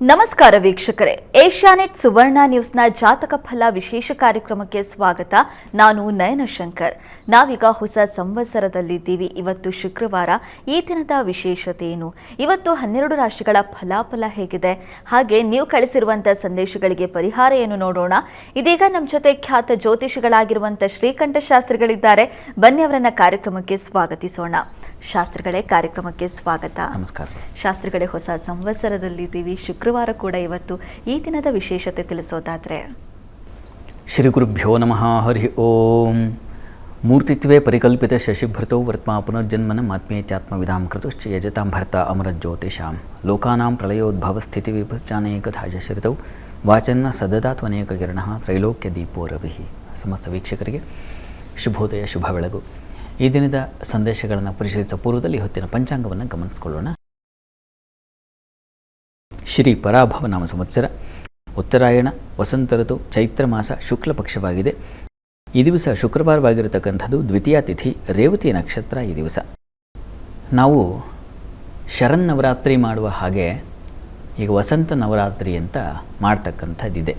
ನಮಸ್ಕಾರ ವೀಕ್ಷಕರೇ, ಏಷ್ಯಾನೆಟ್ ಸುವರ್ಣ ನ್ಯೂಸ್ನ ಜಾತಕ ಫಲ ವಿಶೇಷ ಕಾರ್ಯಕ್ರಮಕ್ಕೆ ಸ್ವಾಗತ. ನಾನು ನಯನ ಶಂಕರ್. ನಾವೀಗ ಹೊಸ ಸಂವತ್ಸರದಲ್ಲಿದ್ದೀವಿ. ಇವತ್ತು ಶುಕ್ರವಾರ. ಈ ದಿನದ ವಿಶೇಷತೆ ಏನು? ಇವತ್ತು 12 ರಾಶಿಗಳ ಫಲಾಫಲ ಹೇಗಿದೆ? ಹಾಗೆ ನೀವು ಕಳಿಸಿರುವಂಥ ಸಂದೇಶಗಳಿಗೆ ಪರಿಹಾರ ಏನು ನೋಡೋಣ. ಇದೀಗ ನಮ್ಮ ಜೊತೆ ಖ್ಯಾತ ಜ್ಯೋತಿಷಿಗಳಾಗಿರುವಂಥ ಶ್ರೀಕಂಠ ಶಾಸ್ತ್ರಿಗಳಿದ್ದಾರೆ. ಬನ್ನಿ ಅವರನ್ನ ಕಾರ್ಯಕ್ರಮಕ್ಕೆ ಸ್ವಾಗತಿಸೋಣ. ಶಾಸ್ತ್ರಿಗಳೇ, ಕಾರ್ಯಕ್ರಮಕ್ಕೆ ಸ್ವಾಗತ. ನಮಸ್ಕಾರ. ಶಾಸ್ತ್ರಿಗಳೇ, ಹೊಸ ಸಂವತ್ಸರದಲ್ಲಿದ್ದೀವಿ. ಶುಕ್ರವಾರ ಕೂಡ ಇವತ್ತು. ಈ ದಿನದ ವಿಶೇಷತೆ ತಿಳಿಸೋದಾದ್ರೆ? ಶ್ರೀ ಗುರುಭ್ಯೋ ನಮಃ. ಹರಿ ಓಂ. ಮೂರ್ತಿತ್ವೇ ಪರಿಕಲ್ಪಿತ ಶಶಿಭೃತೌ ವರ್ತ್ಮಾ ಪುನರ್ಜನ್ಮನ ಆತ್ಮೇತ್ಯಾತ್ಮವಿಧಾಂ ಕೃತುಶ್ಚ ಯಜತಾಂ ಭರ್ತ ಅಮರಜ್ಯೋತಿಷಾಂ ಲೋಕಾನಾಂ ಪ್ರಳಯೋದ್ಭವ ಸ್ಥಿತಿ ವಿಭಶ್ಚಾನೇಕಧಾ ಶಶ್ರಿತೌ ವಾಚನ್ನ ಸದದಾತ್ವನೇಕ ಕಿರಣಃ ತ್ರೈಲೋಕ್ಯ ದೀಪೋ ರವಿಃ. ಸಮಸ್ತ ವೀಕ್ಷಕರಿಗೆ ಶುಭೋದಯ, ಶುಭ ಬೆಳಗು. ಈ ದಿನದ ಸಂದೇಶಗಳನ್ನು ಪರಿಶೀಲಿಸುವ ಪೂರ್ವದಲ್ಲಿ ಹೊತ್ತಿನ ಪಂಚಾಂಗವನ್ನು ಗಮನಿಸಿಕೊಳ್ಳೋಣ. ಶ್ರೀ ಪರಾಭವ ನಾಮ ಸಂವತ್ಸರ, ಉತ್ತರಾಯಣ, ವಸಂತ ಋತು, ಚೈತ್ರ ಮಾಸ, ಶುಕ್ಲ ಪಕ್ಷವಾಗಿದೆ. ಈ ದಿವಸ ಶುಕ್ರವಾರವಾಗಿರತಕ್ಕಂಥದ್ದು. ದ್ವಿತೀಯ ತಿಥಿ, ರೇವತಿ ನಕ್ಷತ್ರ. ಈ ದಿವಸ ನಾವು ಶರನ್ನವರಾತ್ರಿ ಮಾಡುವ ಹಾಗೆ ಈಗ ವಸಂತ ನವರಾತ್ರಿ ಅಂತ ಮಾಡ್ತಕ್ಕಂಥದ್ದಿದೆ.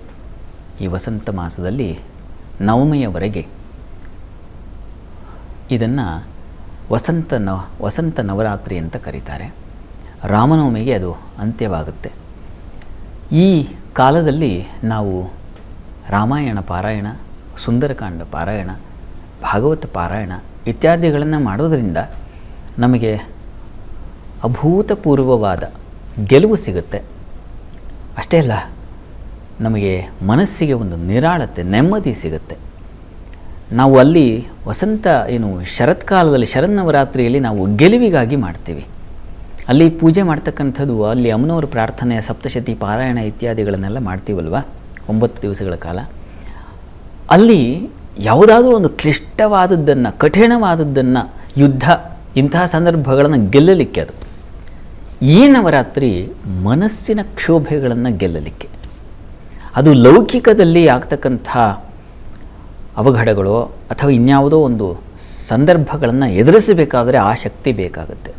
ಈ ವಸಂತ ಮಾಸದಲ್ಲಿ ನವಮಿಯವರೆಗೆ ಇದನ್ನು ವಸಂತ ನವರಾತ್ರಿ ಅಂತ ಕರೀತಾರೆ. ರಾಮನವಮಿಗೆ ಅದು ಅಂತ್ಯವಾಗುತ್ತೆ. ಈ ಕಾಲದಲ್ಲಿ ನಾವು ರಾಮಾಯಣ ಪಾರಾಯಣ, ಸುಂದರಕಾಂಡ ಪಾರಾಯಣ, ಭಾಗವತ ಪಾರಾಯಣ ಇತ್ಯಾದಿಗಳನ್ನು ಮಾಡೋದರಿಂದ ನಮಗೆ ಅಭೂತಪೂರ್ವವಾದ ಗೆಲುವು ಸಿಗುತ್ತೆ. ಅಷ್ಟೇ ಅಲ್ಲ, ನಮಗೆ ಮನಸ್ಸಿಗೆ ಒಂದು ನಿರಾಳತೆ, ನೆಮ್ಮದಿ ಸಿಗುತ್ತೆ. ನಾವು ಅಲ್ಲಿ ವಸಂತ ಶರತ್ಕಾಲದಲ್ಲಿ, ಶರನ್ನವರಾತ್ರಿಯಲ್ಲಿ ನಾವು ಗೆಲುವಿಗಾಗಿ ಮಾಡ್ತೀವಿ. ಅಲ್ಲಿ ಪೂಜೆ ಮಾಡ್ತಕ್ಕಂಥದ್ದು, ಅಲ್ಲಿ ಅಮ್ಮನವರ ಪ್ರಾರ್ಥನೆ, ಸಪ್ತಶತಿ ಪಾರಾಯಣ ಇತ್ಯಾದಿಗಳನ್ನೆಲ್ಲ ಮಾಡ್ತೀವಲ್ವ 9 ದಿವಸಗಳ ಕಾಲ. ಅಲ್ಲಿ ಯಾವುದಾದ್ರೂ ಒಂದು ಕ್ಲಿಷ್ಟವಾದದ್ದನ್ನು, ಕಠಿಣವಾದದ್ದನ್ನು, ಯುದ್ಧ ಇಂತಹ ಸಂದರ್ಭಗಳನ್ನು ಗೆಲ್ಲಲಿಕ್ಕೆ ಅದು. ಈ ನವರಾತ್ರಿ ಮನಸ್ಸಿನ ಕ್ಷೋಭೆಗಳನ್ನು ಗೆಲ್ಲಲಿಕ್ಕೆ, ಅದು ಲೌಕಿಕದಲ್ಲಿ ಆಗ್ತಕ್ಕಂಥ ಅವಘಡಗಳು ಅಥವಾ ಇನ್ಯಾವುದೋ ಒಂದು ಸಂದರ್ಭಗಳನ್ನು ಎದುರಿಸಬೇಕಾದರೆ ಆ ಶಕ್ತಿ ಬೇಕಾಗುತ್ತೆ.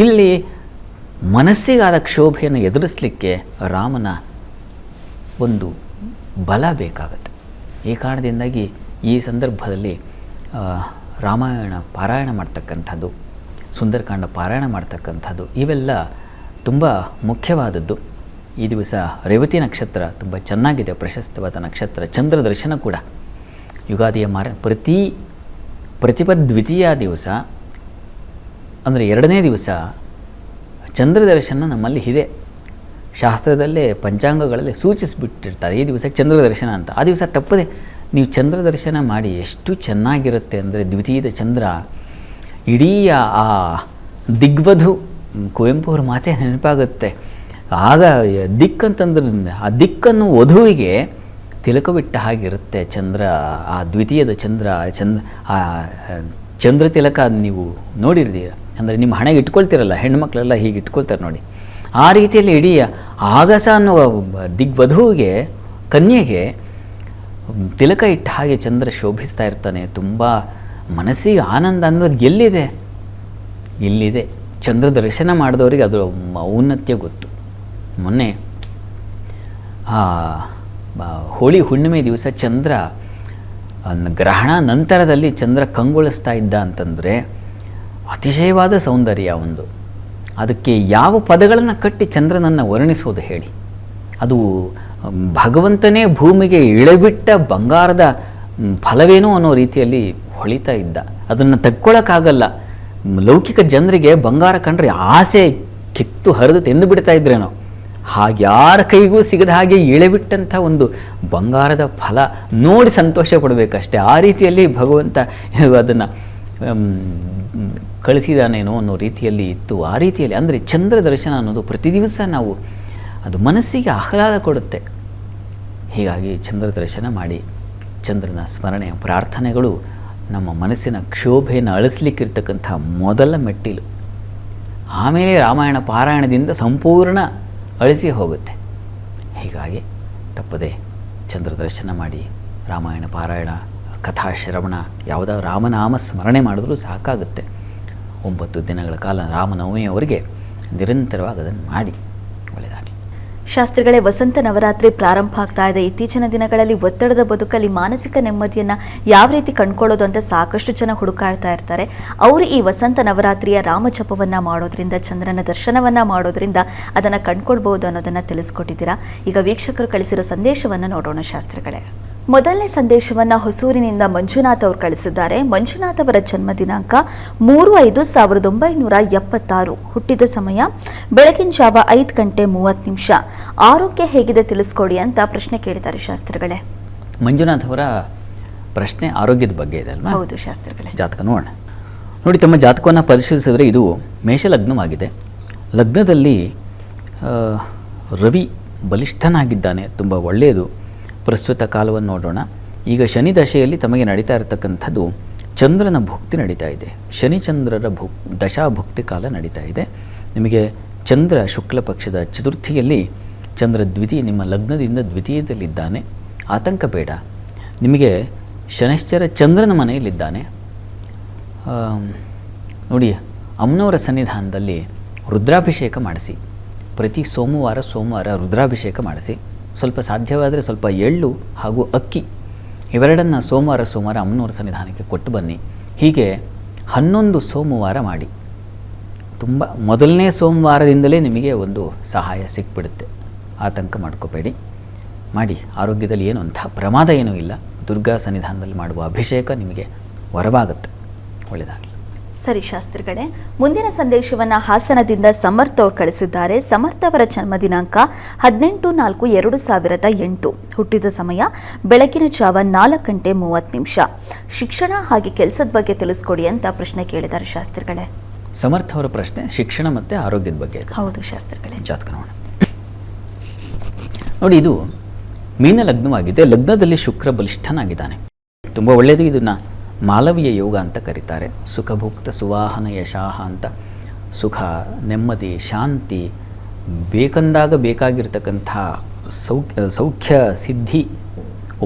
ಇಲ್ಲಿ ಮನಸ್ಸಿಗಾದ ಕ್ಷೋಭೆಯನ್ನು ಎದುರಿಸಲಿಕ್ಕೆ ರಾಮನ ಒಂದು ಬಲ ಬೇಕಾಗುತ್ತೆ. ಈ ಕಾರಣದಿಂದಾಗಿ ಈ ಸಂದರ್ಭದಲ್ಲಿ ರಾಮಾಯಣ ಪಾರಾಯಣ ಮಾಡ್ತಕ್ಕಂಥದ್ದು, ಸುಂದರಕಾಂಡ ಪಾರಾಯಣ ಮಾಡ್ತಕ್ಕಂಥದ್ದು ಇವೆಲ್ಲ ತುಂಬ ಮುಖ್ಯವಾದದ್ದು. ಈ ದಿವಸ ರೇವತಿ ನಕ್ಷತ್ರ ತುಂಬ ಚೆನ್ನಾಗಿದೆ, ಪ್ರಶಸ್ತವಾದ ನಕ್ಷತ್ರ. ಚಂದ್ರ ದರ್ಶನ ಕೂಡ ಯುಗಾದಿಯ ಪ್ರತಿಪದ್ ದ್ವಿತೀಯ ದಿವಸ ಅಂದರೆ 2ನೇ ದಿವಸ ಚಂದ್ರ ದರ್ಶನ ನಮ್ಮಲ್ಲಿ ಇದೆ. ಶಾಸ್ತ್ರದಲ್ಲೇ ಪಂಚಾಂಗಗಳಲ್ಲಿ ಸೂಚಿಸಿಬಿಟ್ಟಿರ್ತಾರೆ ಈ ದಿವಸ ಚಂದ್ರ ದರ್ಶನ ಅಂತ. ಆ ದಿವಸ ತಪ್ಪದೆ ನೀವು ಚಂದ್ರ ದರ್ಶನ ಮಾಡಿ. ಎಷ್ಟು ಚೆನ್ನಾಗಿರುತ್ತೆ ಅಂದರೆ, ದ್ವಿತೀಯದ ಚಂದ್ರ ಇಡೀ ಆ ದಿಗ್ವಧು, ಕುವೆಂಪು ಅವ್ರ ಮಾತೇ ನೆನಪಾಗುತ್ತೆ. ಆಗ ದಿಕ್ಕಂತಂದ್ರೆ ಆ ದಿಕ್ಕನ್ನು ವಧುವಿಗೆ ತಿಲಕವಿಟ್ಟ ಹಾಗಿರುತ್ತೆ ಚಂದ್ರ. ಆ ದ್ವಿತೀಯದ ಚಂದ್ರ, ಆ ಚಂದ್ರ ತಿಲಕ ನೀವು ನೋಡಿರ್ತೀರ. ಅಂದರೆ ನಿಮ್ಮ ಹಣೆಗೆ ಇಟ್ಕೊಳ್ತಿರಲ್ಲ, ಹೆಣ್ಮಕ್ಳೆಲ್ಲ ಹೀಗೆ ಇಟ್ಕೊಳ್ತಾರೆ ನೋಡಿ. ಆ ರೀತಿಯಲ್ಲಿ ಇಡೀ ಆಗಸ ಅನ್ನುವ ದಿಗ್ವಧುವಿಗೆ, ಕನ್ಯೆಗೆ ತಿಲಕ ಇಟ್ಟ ಹಾಗೆ ಚಂದ್ರ ಶೋಭಿಸ್ತಾ ಇರ್ತಾನೆ. ತುಂಬ ಮನಸ್ಸಿಗೆ ಆನಂದ ಅನ್ನೋದು ಎಲ್ಲಿದೆ? ಇಲ್ಲಿದೆ. ಚಂದ್ರ ದರ್ಶನ ಮಾಡಿದವರಿಗೆ ಅದರ ಔನ್ನತ್ಯ ಗೊತ್ತು. ಮೊನ್ನೆ ಹೋಳಿ ಹುಣ್ಣಿಮೆ ದಿವಸ ಚಂದ್ರ ಗ್ರಹಣ ನಂತರದಲ್ಲಿ ಚಂದ್ರ ಕಂಗೊಳಿಸ್ತಾ ಇದ್ದ ಅಂತಂದರೆ ಅತಿಶಯವಾದ ಸೌಂದರ್ಯ ಒಂದು. ಅದಕ್ಕೆ ಯಾವ ಪದಗಳನ್ನು ಕಟ್ಟಿ ಚಂದ್ರನನ್ನು ವರ್ಣಿಸೋದು ಹೇಳಿ? ಅದು ಭಗವಂತನೇ ಭೂಮಿಗೆ ಇಳೆಬಿಟ್ಟ ಬಂಗಾರದ ಫಲವೇನೋ ಅನ್ನೋ ರೀತಿಯಲ್ಲಿ ಹೊಳಿತಾ ಇದ್ದ. ಅದನ್ನು ತಕ್ಕೊಳ್ಳೋಕ್ಕಾಗಲ್ಲ. ಲೌಕಿಕ ಜನರಿಗೆ ಬಂಗಾರ ಕಂಡ್ರೆ ಆಸೆ ಕಿತ್ತು ಹರಿದು ತಿಂದು ಬಿಡ್ತಾ ಇದ್ರೇನೋ, ಹಾಗೆ ಯಾರ ಕೈಗೂ ಸಿಗದ ಹಾಗೆ ಇಳೆಬಿಟ್ಟಂಥ ಒಂದು ಬಂಗಾರದ ಫಲ ನೋಡಿ ಸಂತೋಷ ಪಡಬೇಕಷ್ಟೆ. ಆ ರೀತಿಯಲ್ಲಿ ಭಗವಂತ ಅದನ್ನು ಕಳಿಸಿದಾನೇನೋ ಅನ್ನೋ ರೀತಿಯಲ್ಲಿ ಇತ್ತು. ಆ ರೀತಿಯಲ್ಲಿ ಅಂದರೆ ಚಂದ್ರ ದರ್ಶನ ಅನ್ನೋದು ಪ್ರತಿ ದಿವಸ ನಾವು, ಅದು ಮನಸ್ಸಿಗೆ ಆಹ್ಲಾದ ಕೊಡುತ್ತೆ. ಹೀಗಾಗಿ ಚಂದ್ರ ದರ್ಶನ ಮಾಡಿ ಚಂದ್ರನ ಸ್ಮರಣೆ, ಪ್ರಾರ್ಥನೆಗಳು ನಮ್ಮ ಮನಸ್ಸಿನ ಕ್ಷೋಭೆಯನ್ನು ಅಳಿಸ್ಲಿಕ್ಕಿರ್ತಕ್ಕಂಥ ಮೊದಲ ಮೆಟ್ಟಿಲು. ಆಮೇಲೆ ರಾಮಾಯಣ ಪಾರಾಯಣದಿಂದ ಸಂಪೂರ್ಣ ಅಳಿಸಿ ಹೋಗುತ್ತೆ. ಹೀಗಾಗಿ ತಪ್ಪದೆ ಚಂದ್ರ ದರ್ಶನ ಮಾಡಿ, ರಾಮಾಯಣ ಪಾರಾಯಣ, ಕಥಾಶ್ರವಣ, ಯಾವುದಾದ್ರು ರಾಮನಾಮ ಸ್ಮರಣೆ ಮಾಡಿದ್ರೂ ಸಾಕಾಗುತ್ತೆ. 9 ದಿನಗಳ ಕಾಲ ರಾಮನವಮಿಯವರೆಗೆ ನಿರಂತರವಾಗಿ ಅದನ್ನು ಮಾಡಿ. ಒಳ್ಳೆಯದಾಗಲಿ. ಶಾಸ್ತ್ರಿಗಳೇ, ವಸಂತ ನವರಾತ್ರಿ ಪ್ರಾರಂಭ ಆಗ್ತಾ ಇದೆ. ಇತ್ತೀಚಿನ ದಿನಗಳಲ್ಲಿ ಒತ್ತಡದ ಬದುಕಲ್ಲಿ ಮಾನಸಿಕ ನೆಮ್ಮದಿಯನ್ನು ಯಾವ ರೀತಿ ಕಂಡುಕೊಳ್ಳೋದು ಅಂತ ಸಾಕಷ್ಟು ಜನ ಹುಡುಕಾಡ್ತಾ ಇರ್ತಾರೆ. ಅವರು ಈ ವಸಂತ ನವರಾತ್ರಿಯ ರಾಮಜಪವನ್ನು ಮಾಡೋದ್ರಿಂದ, ಚಂದ್ರನ ದರ್ಶನವನ್ನು ಮಾಡೋದ್ರಿಂದ ಅದನ್ನು ಕಂಡುಕೊಳ್ಬಹುದು ಅನ್ನೋದನ್ನು ತಿಳಿಸ್ಕೊಟ್ಟಿದ್ದೀರಾ. ಈಗ ವೀಕ್ಷಕರು ಕಳಿಸಿರೋ ಸಂದೇಶವನ್ನು ನೋಡೋಣ ಶಾಸ್ತ್ರಿಗಳೇ. ಮೊದಲನೇ ಸಂದೇಶವನ್ನು ಹೊಸೂರಿನಿಂದ ಮಂಜುನಾಥ್ ಅವರು ಕಳಿಸಿದ್ದಾರೆ. ಮಂಜುನಾಥ್ ಅವರ ಜನ್ಮ ದಿನಾಂಕ 3/5/1976. ಹುಟ್ಟಿದ ಸಮಯ ಬೆಳಗಿನ ಜಾವ 5:30. ಆರೋಗ್ಯ ಹೇಗಿದೆ ತಿಳಿಸ್ಕೊಡಿ ಅಂತ ಪ್ರಶ್ನೆ ಕೇಳಿದ್ದಾರೆ ಶಾಸ್ತ್ರಿಗಳೇ. ಮಂಜುನಾಥ್ ಅವರ ಪ್ರಶ್ನೆ ಆರೋಗ್ಯದ ಬಗ್ಗೆ ಇದೆ ಅಲ್ವಾ? ಹೌದು ಶಾಸ್ತ್ರಿಗಳೇ. ಜಾತಕ ನೋಡೋಣ. ನೋಡಿ, ತಮ್ಮ ಜಾತಕವನ್ನು ಪರಿಶೀಲಿಸಿದ್ರೆ ಇದು ಮೇಷಲಗ್ನವಾಗಿದೆ. ಲಗ್ನದಲ್ಲಿ ರವಿ ಬಲಿಷ್ಠನಾಗಿದ್ದಾನೆ, ತುಂಬ ಒಳ್ಳೆಯದು. ಪ್ರಸ್ತುತ ಕಾಲವನ್ನು ನೋಡೋಣ. ಈಗ ಶನಿ ದಶೆಯಲ್ಲಿ ತಮಗೆ ನಡೀತಾ ಇರತಕ್ಕಂಥದ್ದು ಚಂದ್ರನ ಭುಕ್ತಿ ನಡೀತಾ ಇದೆ. ಶನಿಚಂದ್ರರ ದಶಾಭುಕ್ತಿ ಕಾಲ ನಡೀತಾ ಇದೆ. ನಿಮಗೆ ಚಂದ್ರ ಶುಕ್ಲ ಪಕ್ಷದ ಚತುರ್ಥಿಯಲ್ಲಿ ಚಂದ್ರ ನಿಮ್ಮ ಲಗ್ನದಿಂದ ದ್ವಿತೀಯದಲ್ಲಿದ್ದಾನೆ. ಆತಂಕ ಬೇಡ. ನಿಮಗೆ ಶನೈಶ್ಚರ ಚಂದ್ರನ ಮನೆಯಲ್ಲಿದ್ದಾನೆ. ನೋಡಿ, ಅಮ್ಮನವರ ಸನ್ನಿಧಾನದಲ್ಲಿ ರುದ್ರಾಭಿಷೇಕ ಮಾಡಿಸಿ. ಪ್ರತಿ ಸೋಮವಾರ ರುದ್ರಾಭಿಷೇಕ ಮಾಡಿಸಿ. ಸ್ವಲ್ಪ ಸಾಧ್ಯವಾದರೆ ಸ್ವಲ್ಪ ಎಳ್ಳು ಹಾಗೂ ಅಕ್ಕಿ ಇವೆರಡನ್ನು ಸೋಮವಾರ ಅಮ್ಮನವರ ಸನ್ನಿಧಾನಕ್ಕೆ ಕೊಟ್ಟು ಬನ್ನಿ. ಹೀಗೆ 11 ಸೋಮವಾರ ಮಾಡಿ. ತುಂಬ ಮೊದಲನೇ ಸೋಮವಾರದಿಂದಲೇ ನಿಮಗೆ ಒಂದು ಸಹಾಯ ಸಿಕ್ಬಿಡುತ್ತೆ. ಆತಂಕ ಮಾಡ್ಕೋಬೇಡಿ, ಮಾಡಿ. ಆರೋಗ್ಯದಲ್ಲಿ ಏನು ಅಂಥ ಪ್ರಮಾದ ಏನೂ ಇಲ್ಲ. ದುರ್ಗಾ ಸನ್ನಿಧಾನದಲ್ಲಿ ಮಾಡುವ ಅಭಿಷೇಕ ನಿಮಗೆ ವರವಾಗುತ್ತೆ. ಒಳ್ಳೆಯದಾಗಲಿ. ಸರಿ ಶಾಸ್ತ್ರಿಗಳೇ, ಮುಂದಿನ ಸಂದೇಶವನ್ನು ಹಾಸನದಿಂದ ಸಮರ್ಥ ಅವರು ಕಳಿಸಿದ್ದಾರೆ. ಸಮರ್ಥ ಅವರ ಜನ್ಮ ದಿನಾಂಕ 18/4/2008. ಹುಟ್ಟಿದ ಸಮಯ ಬೆಳಗಿನ ಜಾವ 4:30. ಶಿಕ್ಷಣ ಹಾಗೆ ಕೆಲಸದ ಬಗ್ಗೆ ತಿಳಿಸ್ಕೊಡಿ ಅಂತ ಪ್ರಶ್ನೆ ಕೇಳಿದ್ದಾರೆ ಶಾಸ್ತ್ರಿಗಳೇ. ಸಮರ್ಥ ಅವರ ಪ್ರಶ್ನೆ ಶಿಕ್ಷಣ ಮತ್ತು ಆರೋಗ್ಯದ ಬಗ್ಗೆ ಇದೆ. ಹೌದು ಶಾಸ್ತ್ರಿಗಳೇ. ಜಾತಕ ನೋಡೋಣ. ನೋಡಿ, ಇದು ಮೀನ ಲಗ್ನವಾಗಿದೆ. ಲಗ್ನದಲ್ಲಿ ಶುಕ್ರ ಬಲಿಷ್ಠನಾಗಿದ್ದಾನೆ, ತುಂಬ ಒಳ್ಳೆಯದು. ಇದನ್ನು ಮಾಲವೀಯ ಯೋಗ ಅಂತ ಕರೀತಾರೆ. ಸುಖಭುಕ್ತ ಸುವಾಹನ ಯಶಾಹ ಅಂತ. ಸುಖ, ನೆಮ್ಮದಿ, ಶಾಂತಿ, ಬೇಕಂದಾಗ ಬೇಕಾಗಿರ್ತಕ್ಕಂಥ ಸೌಖ್ಯ ಸಿದ್ಧಿ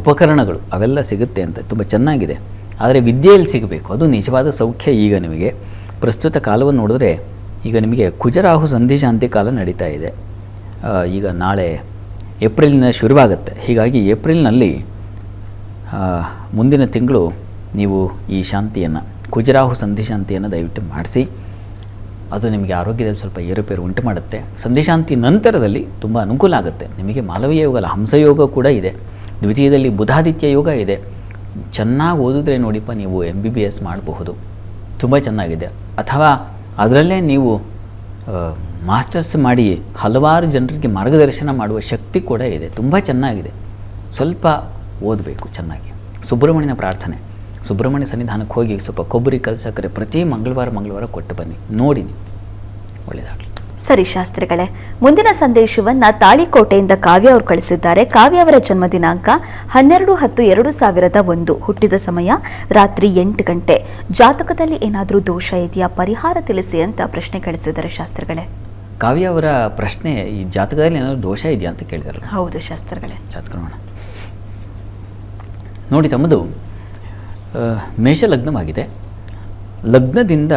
ಉಪಕರಣಗಳು ಅವೆಲ್ಲ ಸಿಗುತ್ತೆ ಅಂತ. ತುಂಬ ಚೆನ್ನಾಗಿದೆ. ಆದರೆ ವಿದ್ಯೆಯಲ್ಲಿ ಸಿಗಬೇಕು, ಅದು ನಿಜವಾದ ಸೌಖ್ಯ. ಈಗ ನಿಮಗೆ ಪ್ರಸ್ತುತ ಕಾಲವನ್ನು ನೋಡಿದ್ರೆ ಈಗ ನಿಮಗೆ ಕುಜರಾಹು ಸಂಧಿ ಶಾಂತಿ ಕಾಲ ನಡೀತಾ ಇದೆ. ಈಗ ನಾಳೆ ಏಪ್ರಿಲ್ನ ಶುರುವಾಗುತ್ತೆ. ಹೀಗಾಗಿ ಏಪ್ರಿಲ್ನಲ್ಲಿ ಮುಂದಿನ ತಿಂಗಳು ನೀವು ಈ ಶಾಂತಿಯನ್ನು, ಕುಜರಾಹು ಸಂಧಿ ಶಾಂತಿಯನ್ನು ದಯವಿಟ್ಟು ಮಾಡಿಸಿ. ಅದು ನಿಮಗೆ ಆರೋಗ್ಯದಲ್ಲಿ ಸ್ವಲ್ಪ ಏರುಪೇರು ಉಂಟು ಮಾಡುತ್ತೆ. ಸಂಧಿಶಾಂತಿ ನಂತರದಲ್ಲಿ ತುಂಬ ಅನುಕೂಲ ಆಗುತ್ತೆ ನಿಮಗೆ. ಮಾಲವೀಯ ಯೋಗ ಅಲ್ಲ, ಹಂಸಯೋಗ ಕೂಡ ಇದೆ. ದ್ವಿತೀಯದಲ್ಲಿ ಬುಧಾದಿತ್ಯ ಯೋಗ ಇದೆ. ಚೆನ್ನಾಗಿ ಓದಿದ್ರೆ ನೋಡಿಪ್ಪ, ನೀವು MBBS ಮಾಡಬಹುದು, ತುಂಬ ಚೆನ್ನಾಗಿದೆ. ಅಥವಾ ಅದರಲ್ಲೇ ನೀವು ಮಾಸ್ಟರ್ಸ್ ಮಾಡಿ ಹಲವಾರು ಜನರಿಗೆ ಮಾರ್ಗದರ್ಶನ ಮಾಡುವ ಶಕ್ತಿ ಕೂಡ ಇದೆ. ತುಂಬ ಚೆನ್ನಾಗಿದೆ. ಸ್ವಲ್ಪ ಓದಬೇಕು ಚೆನ್ನಾಗಿ. ಸುಬ್ರಹ್ಮಣ್ಯನ ಪ್ರಾರ್ಥನೆ, ಸುಬ್ರಹ್ಮಣ್ಯ ಸನ್ನಿಧಾನಕ್ಕೆ ಹೋಗಿ ಸ್ವಲ್ಪ ಕೊಬ್ಬರಿ ಕಲಸಕ್ಕರೆ ಪ್ರತಿ ಮಂಗಳವಾರ ಕೊಟ್ಟು ಬನ್ನಿ, ನೋಡಿ. ಒಳ್ಳೆಯದಾಗಲಿ. ಸರಿ ಶಾಸ್ತ್ರಿಗಳೇ, ಮುಂದಿನ ಸಂದೇಶವನ್ನು ತಾಳಿಕೋಟೆಯಿಂದ ಕಾವ್ಯ ಅವರು ಕಳಿಸಿದ್ದಾರೆ. ಕಾವ್ಯ ಅವರ ಜನ್ಮ ದಿನಾಂಕ 12/10/2001. ಹುಟ್ಟಿದ ಸಮಯ ರಾತ್ರಿ 8 ಗಂಟೆ. ಜಾತಕದಲ್ಲಿ ಏನಾದರೂ ದೋಷ ಇದೆಯಾ, ಪರಿಹಾರ ತಿಳಿಸಿ ಅಂತ ಪ್ರಶ್ನೆ ಕಳಿಸಿದ್ದಾರೆ ಶಾಸ್ತ್ರಿಗಳೇ. ಕಾವ್ಯ ಅವರ ಪ್ರಶ್ನೆ, ಈ ಜಾತಕದಲ್ಲಿ ಏನಾದರೂ ದೋಷ ಇದೆಯಾ ಅಂತ ಕೇಳಿದಾರೆ. ಹೌದು ಶಾಸ್ತ್ರಿಗಳೇ. ಜಾತಕ ನೋಡೋಣ. ನೋಡಿ, ತಮ್ಮದು ಮೇಷಲಗ್ನವಾಗಿದೆ. ಲಗ್ನದಿಂದ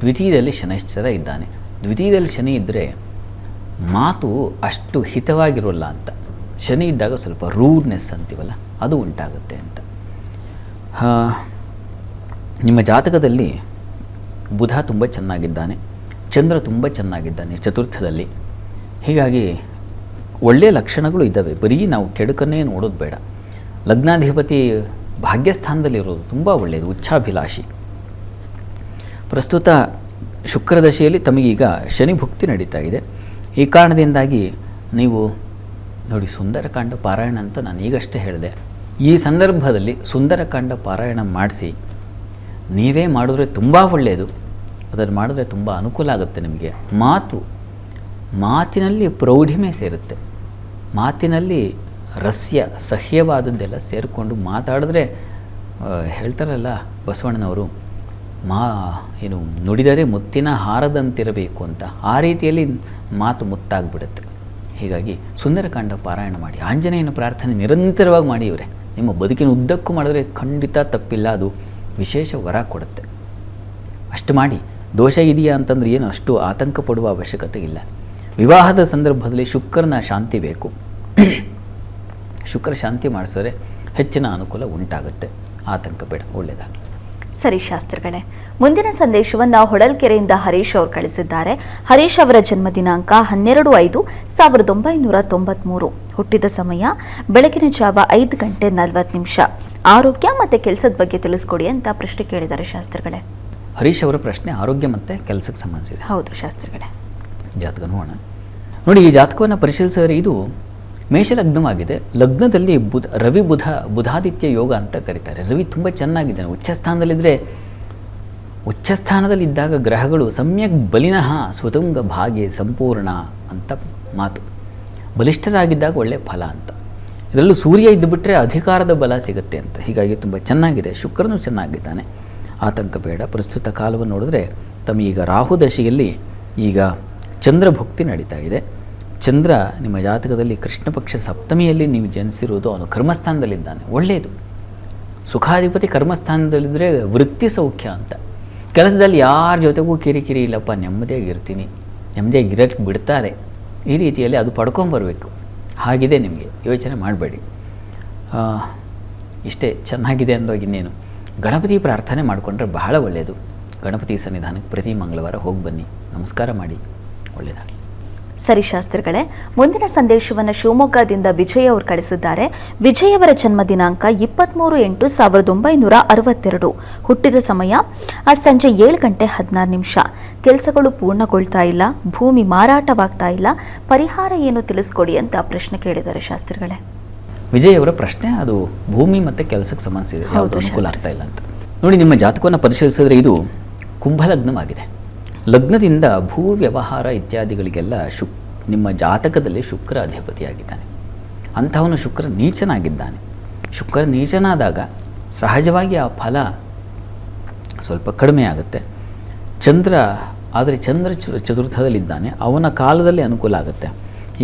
ದ್ವಿತೀಯದಲ್ಲಿ ಶನೈಶ್ಚರ ಇದ್ದಾನೆ. ದ್ವಿತೀಯದಲ್ಲಿ ಶನಿ ಇದ್ದರೆ ಮಾತು ಅಷ್ಟು ಹಿತವಾಗಿರೋಲ್ಲ ಅಂತ. ಶನಿ ಇದ್ದಾಗ ಸ್ವಲ್ಪ ರೂಡ್ನೆಸ್ ಅಂತೀವಲ್ಲ, ಅದು ಉಂಟಾಗುತ್ತೆ ಅಂತ. ನಿಮ್ಮ ಜಾತಕದಲ್ಲಿ ಬುಧ ತುಂಬ ಚೆನ್ನಾಗಿದ್ದಾನೆ, ಚಂದ್ರ ತುಂಬ ಚೆನ್ನಾಗಿದ್ದಾನೆ ಚತುರ್ಥದಲ್ಲಿ. ಹೀಗಾಗಿ ಒಳ್ಳೆಯ ಲಕ್ಷಣಗಳು ಇದ್ದಾವೆ. ಬರೀ ನಾವು ಕೆಡುಕನ್ನೇ ನೋಡೋದು ಬೇಡ. ಲಗ್ನಾಧಿಪತಿ ಭಾಗ್ಯಸ್ಥಾನದಲ್ಲಿರೋದು ತುಂಬ ಒಳ್ಳೆಯದು, ಉಚ್ಚಾಭಿಲಾಷಿ. ಪ್ರಸ್ತುತ ಶುಕ್ರದಶೆಯಲ್ಲಿ ತಮಗೀಗ ಶನಿ ಭುಕ್ತಿ ನಡೀತಾ ಇದೆ. ಈ ಕಾರಣದಿಂದಾಗಿ ನೀವು ನೋಡಿ, ಸುಂದರಕಾಂಡ ಪಾರಾಯಣ ಅಂತ ನಾನು ಈಗಷ್ಟೇ ಹೇಳಿದೆ. ಈ ಸಂದರ್ಭದಲ್ಲಿ ಸುಂದರಕಾಂಡ ಪಾರಾಯಣ ಮಾಡಿಸಿ. ನೀವೇ ಮಾಡಿದ್ರೆ ತುಂಬ ಒಳ್ಳೆಯದು. ಅದನ್ನು ಮಾಡಿದ್ರೆ ತುಂಬ ಅನುಕೂಲ ಆಗುತ್ತೆ ನಿಮಗೆ. ಮಾತಿನಲ್ಲಿ ಪ್ರೌಢಿಮೆ ಸೇರುತ್ತೆ. ಮಾತಿನಲ್ಲಿ ರಸ್ಯ, ಸಹ್ಯವಾದದ್ದೆಲ್ಲ ಸೇರಿಕೊಂಡು ಮಾತಾಡಿದ್ರೆ, ಹೇಳ್ತಾರಲ್ಲ ಬಸವಣ್ಣನವರು, ನುಡಿದರೆ ಮುತ್ತಿನ ಹಾರದಂತಿರಬೇಕು ಅಂತ. ಆ ರೀತಿಯಲ್ಲಿ ಮಾತು ಮುತ್ತಾಗ್ಬಿಡುತ್ತೆ. ಹೀಗಾಗಿ ಸುಂದರಕಾಂಡ ಪಾರಾಯಣ ಮಾಡಿ. ಆಂಜನೇಯನ ಪ್ರಾರ್ಥನೆ ನಿರಂತರವಾಗಿ ಮಾಡಿ. ಇವರೇ ನಿಮ್ಮ ಬದುಕಿನ ಉದ್ದಕ್ಕೂ ಮಾಡಿದ್ರೆ ಖಂಡಿತ ತಪ್ಪಿಲ್ಲ, ಅದು ವಿಶೇಷ ವರ ಕೊಡುತ್ತೆ. ಅಷ್ಟು ಮಾಡಿ. ದೋಷ ಇದೆಯಾ ಅಂತಂದ್ರೆ ಏನು ಅಷ್ಟು ಆತಂಕ ಪಡುವ ಅವಶ್ಯಕತೆ ಇಲ್ಲ. ವಿವಾಹದ ಸಂದರ್ಭದಲ್ಲಿ ಶುಕ್ರನ ಶಾಂತಿ ಬೇಕು. ಶುಕ್ರ ಶಾಂತಿ ಮಾಡಿಸಿದ್ರೆ ಹೆಚ್ಚಿನ ಅನುಕೂಲ ಉಂಟಾಗುತ್ತೆ. ಆತಂಕ ಬೇಡ, ಒಳ್ಳೆಯದಾಗಲಿ. ಸರಿ ಶಾಸ್ತ್ರಿಗಳೇ, ಮುಂದಿನ ಸಂದೇಶವನ್ನು ಹೊಳಲ್ಕೆರೆಯಿಂದ ಹರೀಶ್ ಅವರು ಕಳಿಸಿದ್ದಾರೆ. ಹರೀಶ್ ಅವರ ಜನ್ಮ ದಿನಾಂಕ 12/5/1993. ಹುಟ್ಟಿದ ಸಮಯ ಬೆಳಗಿನ ಜಾವ 5:40. ಆರೋಗ್ಯ ಮತ್ತು ಕೆಲಸದ ಬಗ್ಗೆ ತಿಳಿಸ್ಕೊಡಿ ಅಂತ ಪ್ರಶ್ನೆ ಕೇಳಿದ್ದಾರೆ ಶಾಸ್ತ್ರಿಗಳೇ. ಹರೀಶ್ ಅವರ ಪ್ರಶ್ನೆ ಆರೋಗ್ಯ ಮತ್ತು ಕೆಲಸಕ್ಕೆ ಸಂಬಂಧಿಸಿದೆ. ಹೌದು ಶಾಸ್ತ್ರಿಗಳೇ. ಜಾತಕ ನೋಡೋಣ. ನೋಡಿ, ಈ ಜಾತಕವನ್ನು ಪರಿಶೀಲಿಸಿದರೆ ಇದು ಮೇಷಲಗ್ನವಾಗಿದೆ. ಲಗ್ನದಲ್ಲಿ ರವಿ ಬುಧಾದಿತ್ಯ ಯೋಗ ಅಂತ ಕರೀತಾರೆ. ರವಿ ತುಂಬ ಚೆನ್ನಾಗಿದ್ದಾನೆ. ಉಚ್ಚಸ್ಥಾನದಲ್ಲಿದ್ದರೆ, ಉಚ್ಚಸ್ಥಾನದಲ್ಲಿದ್ದಾಗ ಗ್ರಹಗಳು ಸಮ್ಯಕ್ ಬಲಿನಃ ಸ್ವತಂಗ ಭಾಗ್ಯ ಸಂಪೂರ್ಣ ಅಂತ ಮಾತು. ಬಲಿಷ್ಠರಾಗಿದ್ದಾಗ ಒಳ್ಳೆಯ ಫಲ ಅಂತ. ಇದರಲ್ಲೂ ಸೂರ್ಯ ಇದ್ದುಬಿಟ್ರೆ ಅಧಿಕಾರದ ಬಲ ಸಿಗುತ್ತೆ ಅಂತ. ಹೀಗಾಗಿ ತುಂಬ ಚೆನ್ನಾಗಿದೆ. ಶುಕ್ರನು ಚೆನ್ನಾಗಿದ್ದಾನೆ, ಆತಂಕ ಬೇಡ. ಪ್ರಸ್ತುತ ಕಾಲವನ್ನು ನೋಡಿದ್ರೆ ತಮಗೀಗ ರಾಹು ದಶೆಯಲ್ಲಿ ಈಗ ಚಂದ್ರಭುಕ್ತಿ ನಡೀತಾ ಇದೆ. ಚಂದ್ರ ನಿಮ್ಮ ಜಾತಕದಲ್ಲಿ ಕೃಷ್ಣ ಪಕ್ಷ ಸಪ್ತಮಿಯಲ್ಲಿ ನೀವು ಜನಿಸಿರುವುದು, ಅವನು ಕರ್ಮಸ್ಥಾನದಲ್ಲಿದ್ದಾನೆ. ಒಳ್ಳೆಯದು. ಸುಖಾಧಿಪತಿ ಕರ್ಮಸ್ಥಾನದಲ್ಲಿದ್ದರೆ ವೃತ್ತಿ ಸೌಖ್ಯ ಅಂತ. ಕೆಲಸದಲ್ಲಿ ಯಾರ ಜೊತೆಗೂ ಕಿರಿಕಿರಿ ಇಲ್ಲಪ್ಪ, ನೆಮ್ಮದಿಯಾಗಿರ್ತೀನಿ, ನೆಮ್ಮದಿಯಾಗಿರಕ್ಕೆ ಬಿಡ್ತಾರೆ, ಈ ರೀತಿಯಲ್ಲಿ ಅದು ಪಡ್ಕೊಂಬರ್ಬೇಕು. ಹಾಗಿದೆ ನಿಮಗೆ, ಯೋಚನೆ ಮಾಡಬೇಡಿ. ಇಷ್ಟೇ ಚೆನ್ನಾಗಿದೆ ಅಂದಾಗ ಇನ್ನೇನು. ಗಣಪತಿ ಪ್ರಾರ್ಥನೆ ಮಾಡಿಕೊಂಡ್ರೆ ಬಹಳ ಒಳ್ಳೆಯದು. ಗಣಪತಿ ಸನ್ನಿಧಾನಕ್ಕೆ ಪ್ರತಿ ಮಂಗಳವಾರ ಹೋಗಿ ಬನ್ನಿ, ನಮಸ್ಕಾರ ಮಾಡಿ, ಒಳ್ಳೆಯದಾಗಲಿ. ಸರಿ ಶಾಸ್ತ್ರಿಗಳೇ, ಮುಂದಿನ ಸಂದೇಶವನ್ನು ಶಿವಮೊಗ್ಗದಿಂದ ವಿಜಯ್ ಅವರು ಕಳಿಸಿದ್ದಾರೆ. ವಿಜಯ್ ಅವರ ಜನ್ಮ ದಿನಾಂಕ 23/8/1962. ಹುಟ್ಟಿದ ಸಮಯ ಸಂಜೆ 7:16. ಕೆಲಸಗಳು ಪೂರ್ಣಗೊಳ್ತಾ ಇಲ್ಲ, ಭೂಮಿ ಮಾರಾಟವಾಗ್ತಾ ಇಲ್ಲ, ಪರಿಹಾರ ಏನು ತಿಳಿಸ್ಕೊಡಿ ಅಂತ ಪ್ರಶ್ನೆ ಕೇಳಿದ್ದಾರೆ ಶಾಸ್ತ್ರಿಗಳೇ. ವಿಜಯ್ ಅವರ ಪ್ರಶ್ನೆ ಅದು ಭೂಮಿ ಮತ್ತು ಕೆಲಸಕ್ಕೆ ಸಂಬಂಧಿಸಿದೆ, ಯಾವುದು ಅನುಕೂಲ ಆಗ್ತಾ ಇಲ್ಲ ಅಂತ. ನೋಡಿ, ನಿಮ್ಮ ಜಾತಕವನ್ನು ಪರಿಶೀಲಿಸಿದ್ರೆ ಇದು ಕುಂಭಲಗ್ನವಾಗಿದೆ. ಲಗ್ನದಿಂದ ಭೂ ವ್ಯವಹಾರ ಇತ್ಯಾದಿಗಳಿಗೆಲ್ಲ ನಿಮ್ಮ ಜಾತಕದಲ್ಲಿ ಶುಕ್ರ ಅಧಿಪತಿಯಾಗಿದ್ದಾನೆ. ಅಂಥವನು ಶುಕ್ರ ನೀಚನಾಗಿದ್ದಾನೆ. ಶುಕ್ರ ನೀಚನಾದಾಗ ಸಹಜವಾಗಿ ಆ ಫಲ ಸ್ವಲ್ಪ ಕಡಿಮೆ ಆಗುತ್ತೆ. ಆದರೆ ಚಂದ್ರ ಚತುರ್ಥದಲ್ಲಿದ್ದಾನೆ, ಅವನ ಕಾಲದಲ್ಲಿ ಅನುಕೂಲ ಆಗುತ್ತೆ.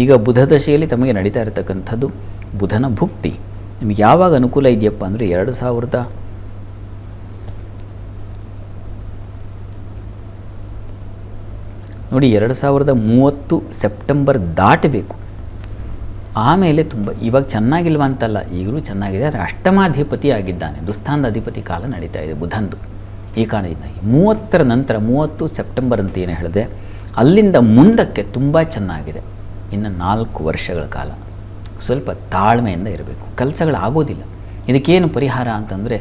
ಈಗ ಬುಧ ದಶೆಯಲ್ಲಿ ತಮಗೆ ನಡೀತಾ ಇರತಕ್ಕಂಥದ್ದು ಬುಧನ ಭುಕ್ತಿ. ನಿಮಗೆ ಯಾವಾಗ ಅನುಕೂಲ ಇದೆಯಪ್ಪ ಅಂದರೆ 2030 ಸೆಪ್ಟೆಂಬರ್ ದಾಟಬೇಕು. ಆಮೇಲೆ ತುಂಬ ಇವಾಗ ಚೆನ್ನಾಗಿಲ್ವ ಅಂತಲ್ಲ, ಈಗಲೂ ಚೆನ್ನಾಗಿದೆ. ಆದರೆ ಅಷ್ಟಮಾಧಿಪತಿ ಆಗಿದ್ದಾನೆ, ದುಸ್ಥಾನದ ಅಧಿಪತಿ ಕಾಲ ನಡೀತಾ ಇದೆ ಬುಧಂದು. ಈ ಕಾರಣದಿಂದಾಗಿ 30ರ ನಂತರ 30 ಸೆಪ್ಟೆಂಬರ್ ಅಂತ ಏನು ಹೇಳಿದೆ, ಅಲ್ಲಿಂದ ಮುಂದಕ್ಕೆ ತುಂಬ ಚೆನ್ನಾಗಿದೆ. ಇನ್ನು 4 ವರ್ಷಗಳ ಕಾಲ ಸ್ವಲ್ಪ ತಾಳ್ಮೆಯಿಂದ ಇರಬೇಕು, ಕೆಲಸಗಳಾಗೋದಿಲ್ಲ. ಇದಕ್ಕೇನು ಪರಿಹಾರ ಅಂತಂದರೆ,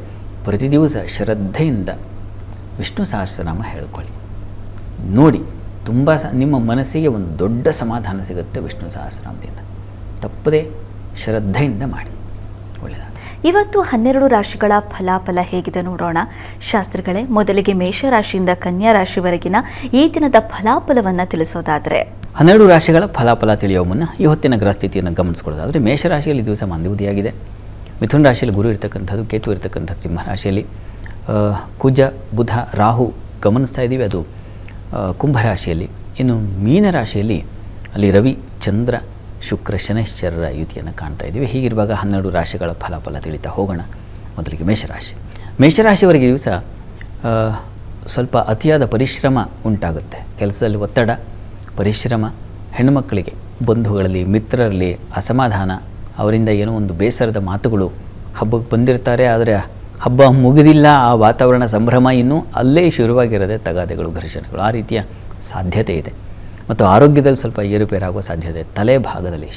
ಪ್ರತಿ ದಿವಸ ಶ್ರದ್ಧೆಯಿಂದ ವಿಷ್ಣು ಸಹಸ್ರನಾಮ ಹೇಳ್ಕೊಳ್ಳಿ. ನೋಡಿ, ತುಂಬ ನಿಮ್ಮ ಮನಸ್ಸಿಗೆ ಒಂದು ದೊಡ್ಡ ಸಮಾಧಾನ ಸಿಗುತ್ತೆ ವಿಷ್ಣು ಸಹಸ್ರನಾಮದಿಂದ. ತಪ್ಪದೇ ಶ್ರದ್ಧೆಯಿಂದ ಮಾಡಿ, ಒಳ್ಳೆಯದಾಗ. ಇವತ್ತು 12 ರಾಶಿಗಳ ಫಲಾಫಲ ಹೇಗಿದೆ ನೋಡೋಣ ಶಾಸ್ತ್ರಿಗಳೇ. ಮೊದಲಿಗೆ ಮೇಷರಾಶಿಯಿಂದ ಕನ್ಯಾ ರಾಶಿವರೆಗಿನ ಈ ದಿನದ ಫಲಾಫಲವನ್ನು ತಿಳಿಸೋದಾದರೆ, 12 ರಾಶಿಗಳ ಫಲಾಫಲ ತಿಳಿಯೋ ಮುನ್ನ ಈ ಹೊತ್ತಿನ ಗ್ರಹಸ್ಥಿತಿಯನ್ನು ಗಮನಿಸ್ಕೊಳ್ಳೋದಾದರೆ, ಮೇಷರಾಶಿಯಲ್ಲಿ ದಿವಸ ಮಂದಬುದ್ಧಿಯಾಗಿದೆ. ಮಿಥುನ ರಾಶಿಯಲ್ಲಿ ಗುರು ಇರತಕ್ಕಂಥದ್ದು, ಕೇತು ಇರತಕ್ಕಂಥದ್ದು. ಸಿಂಹರಾಶಿಯಲ್ಲಿ ಕುಜ ಬುಧ ರಾಹು ಗಮನಿಸ್ತಾ ಇದ್ದೀವಿ, ಅದು ಕುಂಭರಾಶಿಯಲ್ಲಿ. ಇನ್ನು ಮೀನರಾಶಿಯಲ್ಲಿ ಅಲ್ಲಿ ರವಿ ಚಂದ್ರ ಶುಕ್ರ ಶನೈಶ್ಚರರ ಯುತಿಯನ್ನು ಕಾಣ್ತಾ ಇದ್ದೀವಿ. ಹೀಗಿರುವಾಗ 12 ರಾಶಿಗಳ ಫಲಾಫಲ ತಿಳಿತಾ ಹೋಗೋಣ. ಮೊದಲಿಗೆ ಮೇಷರಾಶಿಯವರೆಗೆ ದಿವಸ ಸ್ವಲ್ಪ ಅತಿಯಾದ ಪರಿಶ್ರಮ ಉಂಟಾಗುತ್ತೆ. ಕೆಲಸದಲ್ಲಿ ಒತ್ತಡ, ಪರಿಶ್ರಮ, ಹೆಣ್ಣುಮಕ್ಕಳಿಗೆ ಬಂಧುಗಳಲ್ಲಿ ಮಿತ್ರರಲ್ಲಿ ಅಸಮಾಧಾನ, ಅವರಿಂದ ಏನೋ ಒಂದು ಬೇಸರದ ಮಾತುಗಳು. ಹಬ್ಬಕ್ಕೆ ಬಂದಿರ್ತಾರೆ, ಆದರೆ ಹಬ್ಬ ಮುಗಿದಿಲ್ಲ, ಆ ವಾತಾವರಣ ಸಂಭ್ರಮ ಇನ್ನೂ ಅಲ್ಲೇ ಶುರುವಾಗಿರದೆ ತಗಾದೆಗಳು, ಘರ್ಷಣೆಗಳು, ಆ ರೀತಿಯ ಸಾಧ್ಯತೆ ಇದೆ. ಮತ್ತು ಆರೋಗ್ಯದಲ್ಲಿ ಸ್ವಲ್ಪ ಏರುಪೇರಾಗುವ ಸಾಧ್ಯತೆ, ತಲೆ ಭಾಗದಲ್ಲಿ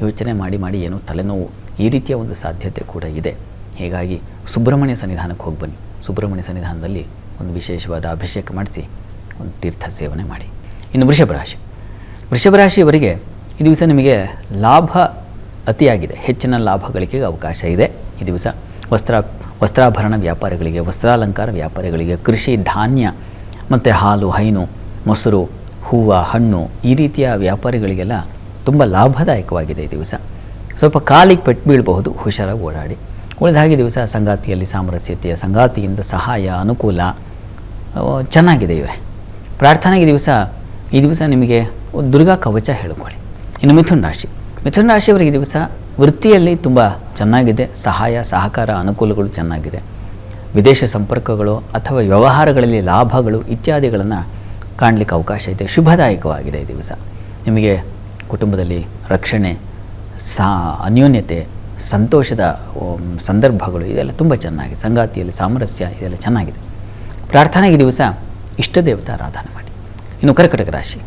ಯೋಚನೆ ಮಾಡಿ ಏನೋ ತಲೆನೋವು, ಈ ರೀತಿಯ ಒಂದು ಸಾಧ್ಯತೆ ಕೂಡ ಇದೆ. ಹೀಗಾಗಿ ಸುಬ್ರಹ್ಮಣ್ಯ ಸನ್ನಿಧಾನಕ್ಕೆ ಹೋಗಿ ಬನ್ನಿ. ಸುಬ್ರಹ್ಮಣ್ಯ ಸನ್ನಿಧಾನದಲ್ಲಿ ಒಂದು ವಿಶೇಷವಾದ ಅಭಿಷೇಕ ಮಾಡಿಸಿ ಒಂದು ತೀರ್ಥ ಸೇವನೆ ಮಾಡಿ. ಇನ್ನು ವೃಷಭ ರಾಶಿಯವರಿಗೆ ಈ ದಿವಸ ನಿಮಗೆ ಲಾಭ ಅತಿಯಾಗಿದೆ. ಹೆಚ್ಚಿನ ಲಾಭ ಗಳಿಕೆಗೆ ಅವಕಾಶ ಇದೆ ಈ ದಿವಸ. ವಸ್ತ್ರಾಭರಣ ವ್ಯಾಪಾರಿಗಳಿಗೆ, ವಸ್ತ್ರಾಲಂಕಾರ ವ್ಯಾಪಾರಿಗಳಿಗೆ, ಕೃಷಿ, ಧಾನ್ಯ ಮತ್ತು ಹಾಲು, ಹೈನು, ಮೊಸರು, ಹೂವು, ಹಣ್ಣು, ಈ ರೀತಿಯ ವ್ಯಾಪಾರಿಗಳಿಗೆಲ್ಲ ತುಂಬ ಲಾಭದಾಯಕವಾಗಿದೆ ಈ ದಿವಸ. ಸ್ವಲ್ಪ ಕಾಲಿಗೆ ಪೆಟ್ಟು ಬೀಳಬಹುದು, ಹುಷಾರಾಗಿ ಓಡಾಡಿ. ಉಳಿದ ಹಾಗೆ ದಿವಸ ಸಂಗಾತಿಯಲ್ಲಿ ಸಾಮರಸ್ಯತೆ, ಸಂಗಾತಿಯಿಂದ ಸಹಾಯ, ಅನುಕೂಲ ಚೆನ್ನಾಗಿದೆ ಇವರೇ. ಪ್ರಾರ್ಥನೆಗೆ ಈ ದಿವಸ ನಿಮಗೆ ದುರ್ಗಾ ಕವಚ ಹೇಳಿಕೊಳ್ಳಿ. ಇನ್ನು ಮಿಥುನ ರಾಶಿಯವರಿಗೆ ದಿವಸ ವೃತ್ತಿಯಲ್ಲಿ ತುಂಬ ಚೆನ್ನಾಗಿದೆ. ಸಹಾಯ, ಸಹಕಾರ, ಅನುಕೂಲಗಳು ಚೆನ್ನಾಗಿದೆ. ವಿದೇಶ ಸಂಪರ್ಕಗಳು ಅಥವಾ ವ್ಯವಹಾರಗಳಲ್ಲಿ ಲಾಭಗಳು ಇತ್ಯಾದಿಗಳನ್ನು ಕಾಣಲಿಕ್ಕೆ ಅವಕಾಶ ಇದೆ. ಶುಭದಾಯಕವಾಗಿದೆ ಈ ದಿವಸ. ನಿಮಗೆ ಕುಟುಂಬದಲ್ಲಿ ರಕ್ಷಣೆ, ಅನ್ಯೋನ್ಯತೆ, ಸಂತೋಷದ ಸಂದರ್ಭಗಳು ಇದೆಲ್ಲ ತುಂಬ ಚೆನ್ನಾಗಿದೆ. ಸಂಗಾತಿಯಲ್ಲಿ ಸಾಮರಸ್ಯ ಇದೆಲ್ಲ ಚೆನ್ನಾಗಿದೆ. ಪ್ರಾರ್ಥನೆಗೆ ದಿವಸ ಇಷ್ಟ ದೇವತಾ ಆರಾಧನೆ ಮಾಡಿ. ಇನ್ನು ಕರ್ಕಟಕ ರಾಶಿ,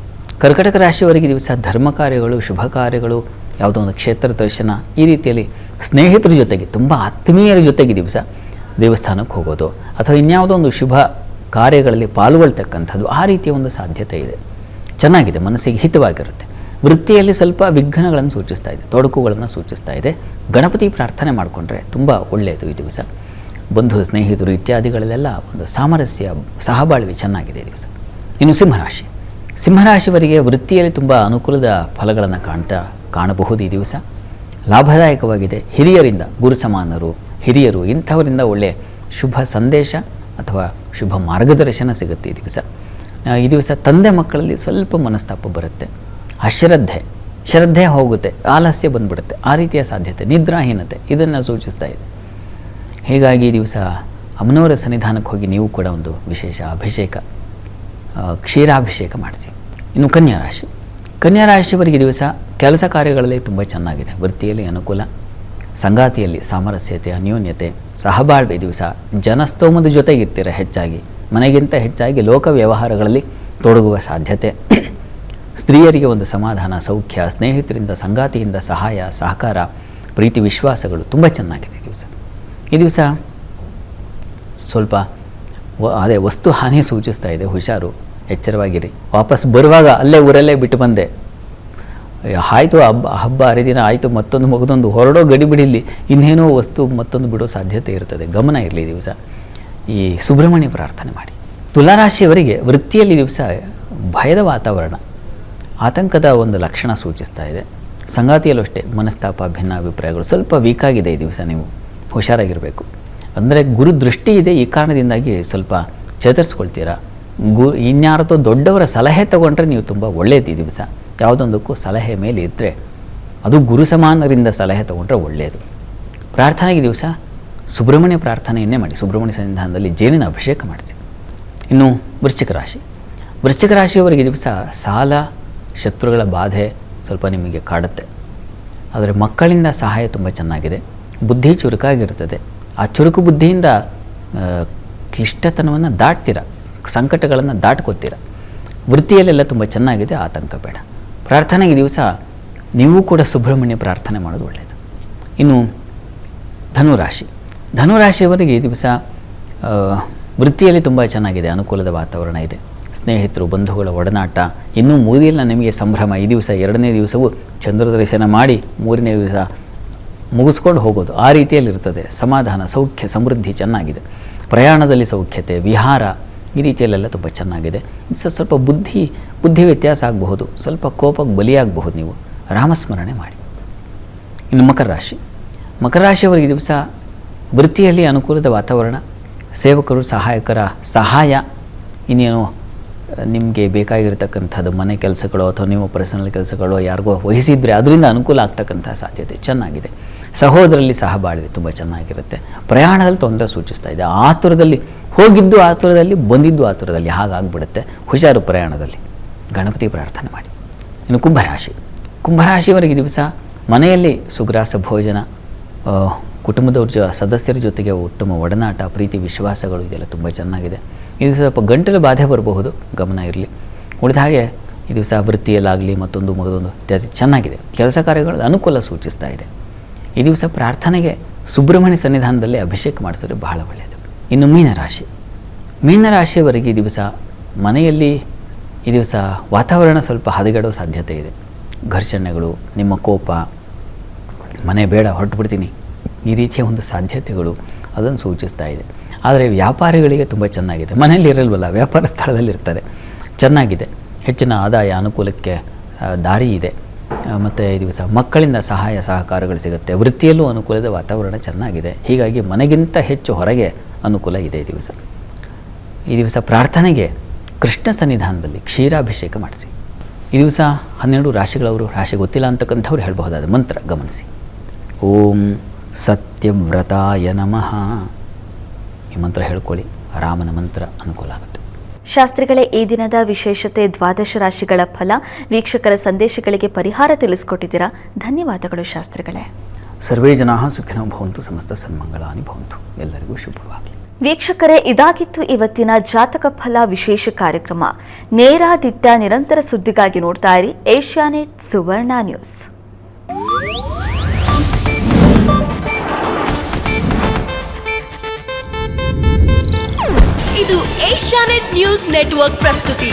ಕರ್ಕಟಕ ರಾಶಿಯವರಿಗೆ ದಿವಸ ಧರ್ಮ ಕಾರ್ಯಗಳು, ಶುಭ ಕಾರ್ಯಗಳು, ಯಾವುದೋ ಒಂದು ಕ್ಷೇತ್ರ ದರ್ಶನ, ಈ ರೀತಿಯಲ್ಲಿ ಸ್ನೇಹಿತರ ಜೊತೆಗೆ, ತುಂಬ ಆತ್ಮೀಯರ ಜೊತೆಗೆ ದಿವಸ ದೇವಸ್ಥಾನಕ್ಕೆ ಹೋಗೋದು ಅಥವಾ ಇನ್ಯಾವುದೋ ಒಂದು ಶುಭ ಕಾರ್ಯಗಳಲ್ಲಿ ಪಾಲ್ಗೊಳ್ತಕ್ಕಂಥದ್ದು, ಆ ರೀತಿಯ ಒಂದು ಸಾಧ್ಯತೆ ಇದೆ. ಚೆನ್ನಾಗಿದೆ, ಮನಸ್ಸಿಗೆ ಹಿತವಾಗಿರುತ್ತೆ. ವೃತ್ತಿಯಲ್ಲಿ ಸ್ವಲ್ಪ ವಿಘ್ನಗಳನ್ನು ಸೂಚಿಸ್ತಾ ಇದೆ, ತೊಡಕುಗಳನ್ನು ಸೂಚಿಸ್ತಾ ಇದೆ. ಗಣಪತಿ ಪ್ರಾರ್ಥನೆ ಮಾಡಿಕೊಂಡ್ರೆ ತುಂಬ ಒಳ್ಳೆಯದು ಈ ದಿವಸ. ಬಂಧು ಸ್ನೇಹಿತರು ಇತ್ಯಾದಿಗಳಲ್ಲೆಲ್ಲ ಒಂದು ಸಾಮರಸ್ಯ, ಸಹಬಾಳ್ವೆ ಚೆನ್ನಾಗಿದೆ ಈ ದಿವಸ. ಇನ್ನು ಸಿಂಹರಾಶಿ, ಸಿಂಹರಾಶಿಯವರಿಗೆ ವೃತ್ತಿಯಲ್ಲಿ ತುಂಬ ಅನುಕೂಲದ ಫಲಗಳನ್ನು ಕಾಣಬಹುದು ಈ ದಿವಸ. ಲಾಭದಾಯಕವಾಗಿದೆ. ಹಿರಿಯರಿಂದ, ಗುರು ಸಮಾನರು, ಹಿರಿಯರು ಇಂಥವರಿಂದ ಒಳ್ಳೆಯ ಶುಭ ಸಂದೇಶ ಅಥವಾ ಶುಭ ಮಾರ್ಗದರ್ಶನ ಸಿಗುತ್ತೆ ಈ ದಿವಸ. ಈ ದಿವಸ ತಂದೆ ಮಕ್ಕಳಲ್ಲಿ ಸ್ವಲ್ಪ ಮನಸ್ತಾಪ ಬರುತ್ತೆ. ಶ್ರದ್ಧೆ ಹೋಗುತ್ತೆ, ಆಲಸ್ಯ ಬಂದ್ಬಿಡುತ್ತೆ, ಆ ರೀತಿಯ ಸಾಧ್ಯತೆ, ನಿದ್ರಾಹೀನತೆ ಇದನ್ನು ಸೂಚಿಸ್ತಾ ಇದೆ. ಹೀಗಾಗಿ ಈ ದಿವಸ ಅಮ್ಮನವರ ಸನ್ನಿಧಾನಕ್ಕೆ ಹೋಗಿ ನೀವು ಕೂಡ ಒಂದು ವಿಶೇಷ ಅಭಿಷೇಕ, ಕ್ಷೀರಾಭಿಷೇಕ ಮಾಡಿಸಿ. ಇನ್ನು ಕನ್ಯಾ ರಾಶಿ, ಕನ್ಯಾ ರಾಶಿಯವರಿಗೆ ದಿವಸ ಕೆಲಸ ಕಾರ್ಯಗಳಲ್ಲಿ ತುಂಬ ಚೆನ್ನಾಗಿದೆ. ವೃತ್ತಿಯಲ್ಲಿ ಅನುಕೂಲ, ಸಂಗಾತಿಯಲ್ಲಿ ಸಾಮರಸ್ಯತೆ, ಅನ್ಯೋನ್ಯತೆ, ಸಹಬಾಳ್ವೆ. ದಿವಸ ಜನಸ್ತೋಮದ ಜೊತೆಗಿರ್ತೀರ ಹೆಚ್ಚಾಗಿ, ಮನೆಗಿಂತ ಹೆಚ್ಚಾಗಿ ಲೋಕ ವ್ಯವಹಾರಗಳಲ್ಲಿ ತೊಡಗುವ ಸಾಧ್ಯತೆ. ಸ್ತ್ರೀಯರಿಗೆ ಒಂದು ಸಮಾಧಾನ, ಸೌಖ್ಯ, ಸ್ನೇಹಿತರಿಂದ, ಸಂಗಾತಿಯಿಂದ ಸಹಾಯ, ಸಹಕಾರ, ಪ್ರೀತಿ, ವಿಶ್ವಾಸಗಳು ತುಂಬ ಚೆನ್ನಾಗಿದೆ ಈ ದಿವಸ. ಈ ದಿವಸ ಸ್ವಲ್ಪ ಅದೇ ವಸ್ತು ಹಾನಿ ಸೂಚಿಸ್ತಾ ಇದೆ, ಹುಷಾರು, ಎಚ್ಚರವಾಗಿರಿ. ವಾಪಸ್ ಬರುವಾಗ ಅಲ್ಲೇ ಊರಲ್ಲೇ ಬಿಟ್ಟು ಬಂದೆ, ಆಯಿತು ಹಬ್ಬ ಹರಿದಿನ ಆಯಿತು, ಮತ್ತೊಂದು ಮಗದೊಂದು ಹೊರಡೋ ಗಡಿಬಿಡಿಲಿ ಇನ್ನೇನೋ ವಸ್ತು ಮತ್ತೊಂದು ಬಿಡೋ ಸಾಧ್ಯತೆ ಇರ್ತದೆ. ಗಮನ ಇರಲಿ ದಿವಸ. ಈ ಸುಬ್ರಹ್ಮಣ್ಯ ಪ್ರಾರ್ಥನೆ ಮಾಡಿ. ತುಲಾರಾಶಿಯವರಿಗೆ ವೃತ್ತಿಯಲ್ಲಿ ದಿವಸ ಭಯದ ವಾತಾವರಣ, ಆತಂಕದ ಒಂದು ಲಕ್ಷಣ ಸೂಚಿಸ್ತಾ ಇದೆ. ಸಂಗಾತಿಯಲ್ಲೂ ಅಷ್ಟೇ ಮನಸ್ತಾಪ, ಭಿನ್ನಾಭಿಪ್ರಾಯಗಳು ಸ್ವಲ್ಪ ವೀಕಾಗಿದೆ ಈ ದಿವಸ. ನೀವು ಹುಷಾರಾಗಿರಬೇಕು. ಅಂದರೆ ಗುರು ದೃಷ್ಟಿ ಇದೆ, ಈ ಕಾರಣದಿಂದಾಗಿ ಸ್ವಲ್ಪ ಚೇತರಿಸ್ಕೊಳ್ತೀರಾ. ಇನ್ಯಾರತೋ ದೊಡ್ಡವರ ಸಲಹೆ ತಗೊಂಡ್ರೆ ನೀವು ತುಂಬ ಒಳ್ಳೆಯದು ಈ ದಿವಸ. ಯಾವುದೊಂದಕ್ಕೂ ಸಲಹೆ ಮೇಲೆ ಇದ್ದರೆ ಅದು ಗುರು ಸಮಾನರಿಂದ ಸಲಹೆ ತಗೊಂಡ್ರೆ ಒಳ್ಳೆಯದು. ಪ್ರಾರ್ಥನೆಗೆ ದಿವಸ ಸುಬ್ರಹ್ಮಣ್ಯ ಪ್ರಾರ್ಥನೆಯನ್ನೇ ಮಾಡಿ. ಸುಬ್ರಹ್ಮಣ್ಯ ಸನ್ನಿಧಾನದಲ್ಲಿ ಜೇನಿನ ಅಭಿಷೇಕ ಮಾಡಿಸಿ. ಇನ್ನು ವೃಶ್ಚಿಕ ರಾಶಿ, ವೃಶ್ಚಿಕ ರಾಶಿಯವರಿಗೆ ದಿವಸ ಸಾಲ, ಶತ್ರುಗಳ ಬಾಧೆ ಸ್ವಲ್ಪ ನಿಮಗೆ ಕಾಡುತ್ತೆ. ಆದರೆ ಮಕ್ಕಳಿಂದ ಸಹಾಯ ತುಂಬ ಚೆನ್ನಾಗಿದೆ. ಬುದ್ಧಿ ಚುರುಕಾಗಿರ್ತದೆ. ಆ ಚುರುಕು ಬುದ್ಧಿಯಿಂದ ಕ್ಲಿಷ್ಟತನವನ್ನು ದಾಟ್ತೀರ, ಸಂಕಟಗಳನ್ನು ದಾಟ್ಕೋತೀರ. ವೃತ್ತಿಯಲ್ಲೆಲ್ಲ ತುಂಬ ಚೆನ್ನಾಗಿದೆ, ಆತಂಕ ಬೇಡ. ಪ್ರಾರ್ಥನೆಗೆ ದಿವಸ ನೀವು ಕೂಡ ಸುಬ್ರಹ್ಮಣ್ಯ ಪ್ರಾರ್ಥನೆ ಮಾಡೋದು ಒಳ್ಳೆಯದು. ಇನ್ನು ಧನುರಾಶಿ, ಧನುರಾಶಿಯವರಿಗೆ ಈ ದಿವಸ ವೃತ್ತಿಯಲ್ಲಿ ತುಂಬ ಚೆನ್ನಾಗಿದೆ, ಅನುಕೂಲದ ವಾತಾವರಣ ಇದೆ. ಸ್ನೇಹಿತರು, ಬಂಧುಗಳ ಒಡನಾಟ, ಇನ್ನೂ ಮೂದಿಲ್ಲ ನಿಮಗೆ ಸಂಭ್ರಮ. ಈ ದಿವಸ 2ನೇ ದಿವಸವೂ ಚಂದ್ರ ದರ್ಶನ ಮಾಡಿ 3ನೇ ದಿವಸ ಮುಗಿಸ್ಕೊಂಡು ಹೋಗೋದು, ಆ ರೀತಿಯಲ್ಲಿರ್ತದೆ. ಸಮಾಧಾನ, ಸೌಖ್ಯ, ಸಮೃದ್ಧಿ ಚೆನ್ನಾಗಿದೆ. ಪ್ರಯಾಣದಲ್ಲಿ ಸೌಖ್ಯತೆ, ವಿಹಾರ, ಈ ರೀತಿಯಲ್ಲೆಲ್ಲ ತುಂಬ ಚೆನ್ನಾಗಿದೆ. ಸ್ವಲ್ಪ ಬುದ್ಧಿ ವ್ಯತ್ಯಾಸ ಆಗಬಹುದು, ಸ್ವಲ್ಪ ಕೋಪಕ್ಕೆ ಬಲಿಯಾಗಬಹುದು. ನೀವು ರಾಮಸ್ಮರಣೆ ಮಾಡಿ. ಇನ್ನು ಮಕರ ರಾಶಿ, ಮಕರ ರಾಶಿಯವರಿಗೆ ದಿವಸ ವೃತ್ತಿಯಲ್ಲಿ ಅನುಕೂಲದ ವಾತಾವರಣ, ಸೇವಕರು, ಸಹಾಯಕರ ಸಹಾಯ, ಇನ್ನೇನು ನಿಮಗೆ ಬೇಕಾಗಿರ್ತಕ್ಕಂಥದ್ದು ಮನೆ ಕೆಲಸಗಳು ಅಥವಾ ನೀವು ಪರ್ಸನಲ್ ಕೆಲಸಗಳು ಯಾರಿಗೋ ವಹಿಸಿದರೆ ಅದರಿಂದ ಅನುಕೂಲ ಆಗ್ತಕ್ಕಂಥ ಸಾಧ್ಯತೆ ಚೆನ್ನಾಗಿದೆ. ಸಹೋದರಲ್ಲಿ ಸಹಬಾಳ್ವೆ ತುಂಬ ಚೆನ್ನಾಗಿರುತ್ತೆ. ಪ್ರಯಾಣದಲ್ಲಿ ತೊಂದರೆ ಸೂಚಿಸ್ತಾ ಇದೆ. ಆತುರದಲ್ಲಿ ಹೋಗಿದ್ದು ಆತುರದಲ್ಲಿ, ಬಂದಿದ್ದು ಆತುರದಲ್ಲಿ, ಹಾಗಾಗ್ಬಿಡುತ್ತೆ. ಹುಷಾರು ಪ್ರಯಾಣದಲ್ಲಿ. ಗಣಪತಿ ಪ್ರಾರ್ಥನೆ ಮಾಡಿ. ಇನ್ನು ಕುಂಭರಾಶಿ, ಕುಂಭರಾಶಿಯವರಿಗೆ ದಿವಸ ಮನೆಯಲ್ಲಿ ಸುಗ್ರಾಸ ಭೋಜನ, ಕುಟುಂಬದವ್ರ ಸದಸ್ಯರ ಜೊತೆಗೆ ಉತ್ತಮ ಒಡನಾಟ, ಪ್ರೀತಿ, ವಿಶ್ವಾಸಗಳು ಇದೆಲ್ಲ ತುಂಬ ಚೆನ್ನಾಗಿದೆ. ಇದು ಸ್ವಲ್ಪ ಗಂಟಲು ಬಾಧೆ ಬರಬಹುದು, ಗಮನ ಇರಲಿ. ಉಳಿದ ಹಾಗೆ ಈ ದಿವಸ ವೃತ್ತಿಯಲ್ಲಾಗಲಿ ಮತ್ತೊಂದು ಮಗದೊಂದು ಚೆನ್ನಾಗಿದೆ. ಕೆಲಸ ಕಾರ್ಯಗಳ ಅನುಕೂಲ ಸೂಚಿಸ್ತಾ ಇದೆ. ಈ ದಿವಸ ಪ್ರಾರ್ಥನೆಗೆ ಸುಬ್ರಹ್ಮಣ್ಯ ಸನ್ನಿಧಾನದಲ್ಲಿ ಅಭಿಷೇಕ ಮಾಡಿಸಿದ್ರೆ ಬಹಳ ಒಳ್ಳೆಯದು. ಇನ್ನು ಮೀನರಾಶಿ, ಮೀನರಾಶಿಯವರೆಗೆ ಈ ದಿವಸ ಮನೆಯಲ್ಲಿ ಈ ದಿವಸ ವಾತಾವರಣ ಸ್ವಲ್ಪ ಹದಗೆಡೋ ಸಾಧ್ಯತೆ ಇದೆ. ಘರ್ಷಣೆಗಳು, ನಿಮ್ಮ ಕೋಪ, ಮನೆ ಬೇಡ ಹೊರಟುಬಿಡ್ತೀನಿ, ಈ ರೀತಿಯ ಒಂದು ಸಾಧ್ಯತೆಗಳು ಅದನ್ನು ಸೂಚಿಸ್ತಾ ಇದೆ. ಆದರೆ ವ್ಯಾಪಾರಿಗಳಿಗೆ ತುಂಬ ಚೆನ್ನಾಗಿದೆ. ಮನೆಯಲ್ಲಿ ಇರಲ್ವಲ್ಲ, ವ್ಯಾಪಾರ ಸ್ಥಳದಲ್ಲಿರ್ತಾರೆ, ಚೆನ್ನಾಗಿದೆ. ಹೆಚ್ಚಿನ ಆದಾಯ, ಅನುಕೂಲಕ್ಕೆ ದಾರಿ ಇದೆ. ಮತ್ತು ಈ ದಿವಸ ಮಕ್ಕಳಿಂದ ಸಹಾಯ ಸಹಕಾರಗಳು ಸಿಗುತ್ತೆ. ವೃತ್ತಿಯಲ್ಲೂ ಅನುಕೂಲದ ವಾತಾವರಣ ಚೆನ್ನಾಗಿದೆ. ಹೀಗಾಗಿ ಮನೆಗಿಂತ ಹೆಚ್ಚು ಹೊರಗೆ ಅನುಕೂಲ ಇದೆ ಈ ದಿವಸ. ಈ ದಿವಸ ಪ್ರಾರ್ಥನೆಗೆ ಕೃಷ್ಣ ಸನ್ನಿಧಾನದಲ್ಲಿ ಕ್ಷೀರಾಭಿಷೇಕ ಮಾಡಿಸಿ. ಈ ದಿವಸ 12 ರಾಶಿಗಳವರು, ರಾಶಿ ಗೊತ್ತಿಲ್ಲ ಅಂತಕ್ಕಂಥವ್ರು ಹೇಳಬಹುದಾದ ಮಂತ್ರ ಗಮನಿಸಿ. ಓಂ ಸತ್ಯವ್ರತಾಯ ನಮಃ. ಈ ಮಂತ್ರ ಹೇಳ್ಕೊಳ್ಳಿ, ರಾಮನ ಮಂತ್ರ ಅನುಕೂಲ ಆಗುತ್ತೆ. ಶಾಸ್ತ್ರಿಗಳೇ, ಈ ದಿನದ ವಿಶೇಷತೆ ದ್ವಾದಶ ರಾಶಿಗಳ ಫಲ, ವೀಕ್ಷಕರ ಸಂದೇಶಗಳಿಗೆ ಪರಿಹಾರ ತಿಳಿಸಿಕೊಟ್ಟಿದ್ದೀರಾ. ಧನ್ಯವಾದಗಳು ಶಾಸ್ತ್ರಿಗಳೇ. ಸರ್ವೇ ಜನಾ ಸುಖಿನೋ ಭವಂತು, ಸಮಸ್ತ ಸನ್ಮಂಗಳಾನಿ ಭವಂತು. ಎಲ್ಲರಿಗೂ ಶುಭವಾಗಲಿ. ವೀಕ್ಷಕರೇ, ಇದಾಗಿತ್ತು ಇವತ್ತಿನ ಜಾತಕ ಫಲ ವಿಶೇಷ ಕಾರ್ಯಕ್ರಮ. ನೇರ ದಿಟ್ಟ ನಿರಂತರ ಸುದ್ದಿಗಾಗಿ ನೋಡ್ತಾ ಇರಿ ಏಷ್ಯಾನೆಟ್ ಸುವರ್ಣ ನ್ಯೂಸ್. ಇದು ಏಷ್ಯಾನೆಟ್ ನ್ಯೂಸ್ ನೆಟ್ವರ್ಕ್ ಪ್ರಸ್ತುತಿ.